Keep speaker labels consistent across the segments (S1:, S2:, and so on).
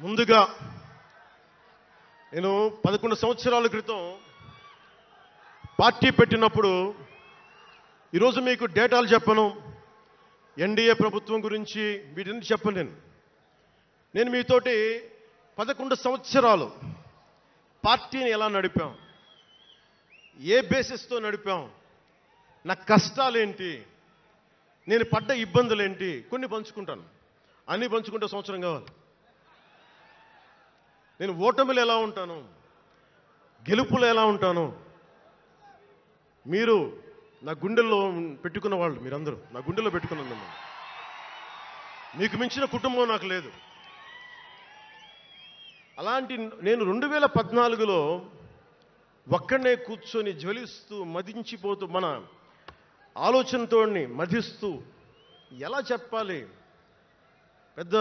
S1: ముందుగా నేను 11 సంవత్సరాల క్రితం పార్టీ పెట్టినప్పుడు ఈరోజు మీకు డేటాలు చెప్పను, ఎన్డీఏ ప్రభుత్వం గురించి వీటిని చెప్పలేను. నేను మీతోటి 11 సంవత్సరాలు పార్టీని ఎలా నడిపాం, ఏ బేసిస్తో నడిపాం, నా కష్టాలేంటి, నేను పడ్డ ఇబ్బందులేంటి కొన్ని పంచుకుంటాను. అన్నీ పంచుకుంటే సంవత్సరం కావాలి. నేను ఓటమిలు ఎలా ఉంటాను, గెలుపులు ఎలా ఉంటాను, మీరు నా గుండెల్లో పెట్టుకున్న వాళ్ళు, మీరందరూ నా గుండెల్లో పెట్టుకున్నది. మీకు మించిన కుటుంబం నాకు లేదు. అలాంటి నేను 2014లో ఒక్కడనే కూర్చొని జ్వలిస్తూ మదించిపోతూ మన ఆలోచనతో మధిస్తూ ఎలా చెప్పాలి, పెద్ద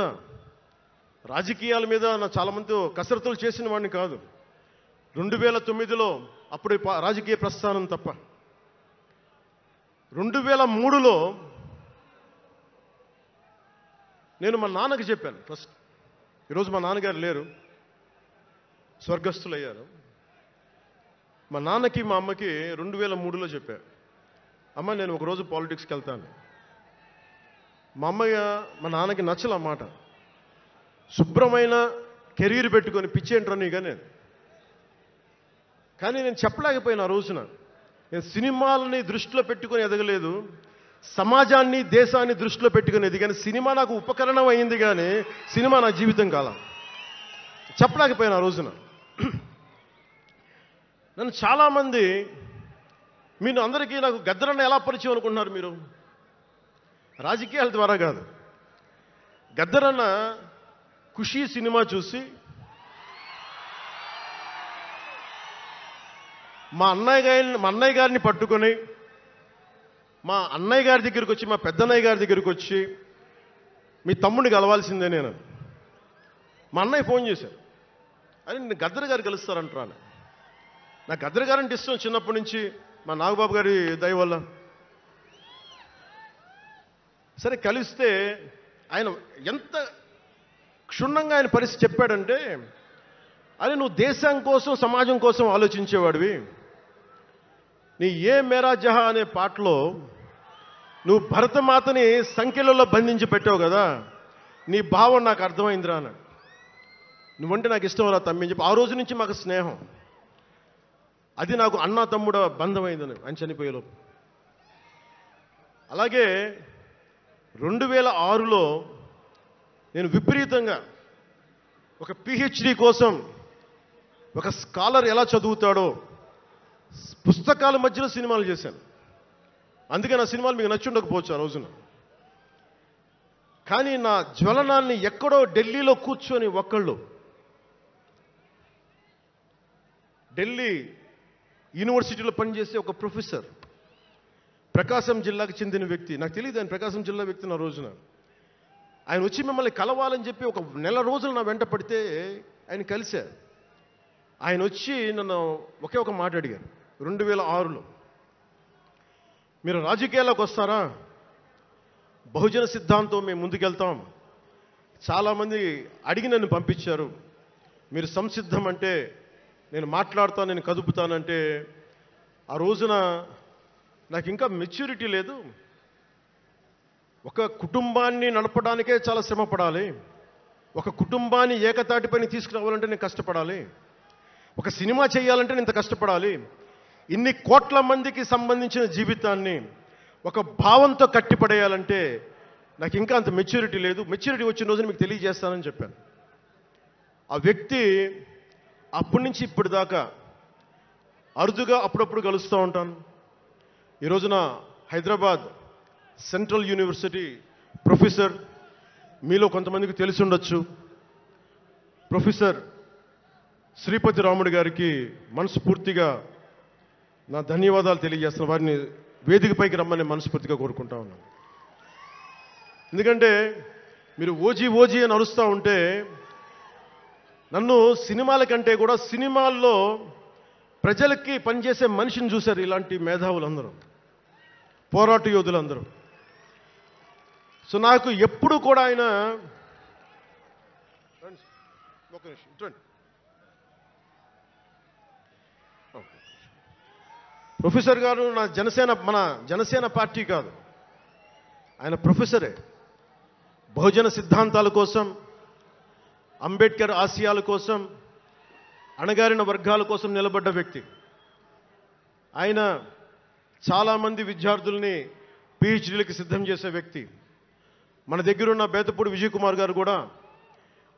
S1: రాజకీయాల మీద నా చాలామంది కసరత్తులు చేసిన వాడిని కాదు. 2009లో అప్పుడు రాజకీయ ప్రస్థానం తప్ప. 2003లో నేను మా నాన్నకి చెప్పాను ఫస్ట్. ఈరోజు మా నాన్నగారు లేరు, స్వర్గస్థులయ్యారు. మా నాన్నకి మా అమ్మకి 2003లో చెప్పాను, అమ్మ నేను ఒకరోజు పాలిటిక్స్కి వెళ్తాను. మా అమ్మయ్య మా నాన్నకి నచ్చల మాట. శుభ్రమైన కెరీర్ పెట్టుకొని పిచ్చేంట్రా నీగా కానీ నేను చెప్పలేకపోయినా. ఆ రోజున నేను సినిమాలని దృష్టిలో పెట్టుకొని ఎదగలేదు, సమాజాన్ని దేశాన్ని దృష్టిలో పెట్టుకొని ఎదిగాను. సినిమా నాకు ఉపకరణం అయింది కానీ సినిమా నా జీవితం కాలం. చెప్పలేకపోయినా ఆ రోజున. నన్ను చాలామంది, మీరు అందరికీ నాకు గద్దరన్న ఎలా పరిచయం అనుకుంటున్నారు మీరు? రాజకీయాల ద్వారా కాదు. గద్దరన్న ఖుషీ సినిమా చూసి మా అన్నయ్య గారిని పట్టుకొని మా అన్నయ్య గారి దగ్గరికి వచ్చి, మా పెద్దన్నయ్య గారి దగ్గరికి వచ్చి, మీ తమ్ముడిని కలవాల్సిందే నేను. మా అన్నయ్య ఫోన్ చేశారు, అని నేను గద్దర్ గారు కలుస్తారంటాను. నాకు గద్దర్ గారంటే ఇష్టం చిన్నప్పటి నుంచి, మా నాగబాబు గారి దయ వల్ల. సరే కలిస్తే ఆయన ఎంత క్షుణ్ణంగా ఆయన పరిస్థితి చెప్పాడంటే, అరే నువ్వు దేశం కోసం సమాజం కోసం ఆలోచించేవాడివి. నీ ఏ మేరా జహా అనే పాటలో నువ్వు భరతమాతని సంఖ్యలలో బంధించి పెట్టావు కదా, నీ భావం నాకు అర్థమైందిరా అన్నాడు. నువ్వంటే నాకు ఇష్టం రా తమ్మి అని చెప్పి ఆ రోజు నుంచి మాకు స్నేహం. అది నాకు అన్నా తమ్ముడ బంధమైందని ఆయన చనిపోయేలోపు. అలాగే 2006లో నేను విపరీతంగా ఒక పిహెచ్డి కోసం ఒక స్కాలర్ ఎలా చదువుతాడో పుస్తకాల మధ్యలో సినిమాలు చేశాను. అందుకే నా సినిమాలు మీకు నచ్చి ఉండకపోవచ్చు ఆ రోజున. కానీ నా జ్వలనాన్ని ఎక్కడో ఢిల్లీలో కూర్చొని ఒక్కళ్ళు, ఢిల్లీ యూనివర్సిటీలో పనిచేసే ఒక ప్రొఫెసర్, ప్రకాశం జిల్లాకు చెందిన వ్యక్తి, నాకు తెలియదు ఆయన ప్రకాశం జిల్లా వ్యక్తి. నా రోజున ఆయన వచ్చి మిమ్మల్ని కలవాలని చెప్పి ఒక నెల రోజులు నా వెంట పడితే ఆయన కలిశారు. ఆయన వచ్చి నన్ను ఒకే ఒక మాట అడిగారు 2006లో, మీరు రాజకీయాల్లోకి వస్తారా? బహుజన సిద్ధాంతం మేము ముందుకెళ్తాం. చాలామంది అడిగి నన్ను పంపించారు, మీరు సంసిద్ధం అంటే నేను మాట్లాడతాను, నేను కదుపుతానంటే. ఆ రోజున నాకు ఇంకా మెచ్యూరిటీ లేదు. ఒక కుటుంబాన్ని నడపడానికే చాలా శ్రమ పడాలి. ఒక కుటుంబాన్ని ఏకతాటిపైన తీసుకురావాలంటే నేను కష్టపడాలి. ఒక సినిమా చేయాలంటే నేను ఇంత కష్టపడాలి. ఇన్ని కోట్ల మందికి సంబంధించిన జీవితాన్ని ఒక భావంతో కట్టిపడేయాలంటే నాకు ఇంకా అంత మెచ్యూరిటీ లేదు. మెచ్యూరిటీ వచ్చిన రోజున మీకు తెలియజేస్తానని చెప్పాను. ఆ వ్యక్తి అప్పటి నుంచి ఇప్పటిదాకా అరుదుగా అప్పుడప్పుడు కలుస్తూ ఉంటాను. ఈ రోజున హైదరాబాద్ సెంట్రల్ యూనివర్సిటీ ప్రొఫెసర్, మీలో కొంతమందికి తెలిసి ఉండొచ్చు, ప్రొఫెసర్ శ్రీపతి రాముడు గారికి మనస్ఫూర్తిగా నా ధన్యవాదాలు తెలియజేస్తున్నాను. వారిని వేదికపైకి రమ్మని మనస్ఫూర్తిగా కోరుకుంటా ఉన్నాను. ఎందుకంటే మీరు ఓజీ ఓజీ అని అరుస్తూ ఉంటే, నన్ను సినిమాల కంటే కూడా సినిమాల్లో ప్రజలకి పనిచేసే మనిషిని చూశారు ఇలాంటి మేధావులందరూ, పోరాట యోధులందరూ. సో నాకు ఎప్పుడు కూడా ఆయన ఒక నిమిషం చూడండి. ప్రొఫెసర్ గారు మన జనసేన పార్టీ కాదు, ఆయన ప్రొఫెసరే. బహుజన సిద్ధాంతాల కోసం, అంబేద్కర్ ఆశయాల కోసం, అణగారిన వర్గాల కోసం నిలబడ్డ వ్యక్తి. ఆయన చాలామంది విద్యార్థుల్ని పిహెచ్డీలకి సిద్ధం చేసే వ్యక్తి. మన దగ్గరున్న బేతపూడి విజయ్ కుమార్ గారు కూడా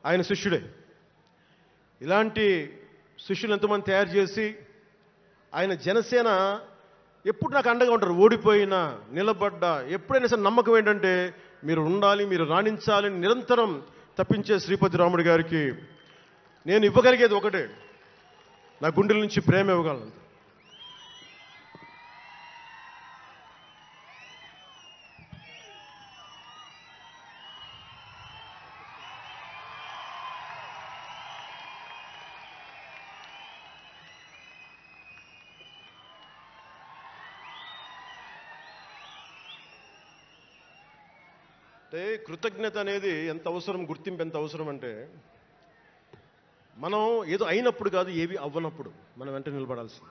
S1: ఆయన శిష్యుడే. ఇలాంటి శిష్యులు ఎంతమంది తయారు చేసి ఆయన జనసేన ఎప్పుడు నాకు అండగా ఉంటారు. ఓడిపోయినా నిలబడ్డా ఎప్పుడైనా సరే నమ్మకం ఏంటంటే మీరు ఉండాలి, మీరు రాణించాలని నిరంతరం తప్పించే శ్రీపతి రాముడు గారికి నేను ఇవ్వగలిగేది ఒకటే, నా గుండెల నుంచి ప్రేమ ఇవ్వగలను. అంటే కృతజ్ఞత అనేది ఎంత అవసరం, గుర్తింపు ఎంత అవసరం అంటే మనం ఏదో అయినప్పుడు కాదు, ఏవి అవ్వనప్పుడు మనం వెంట నిలబడాల్సింది.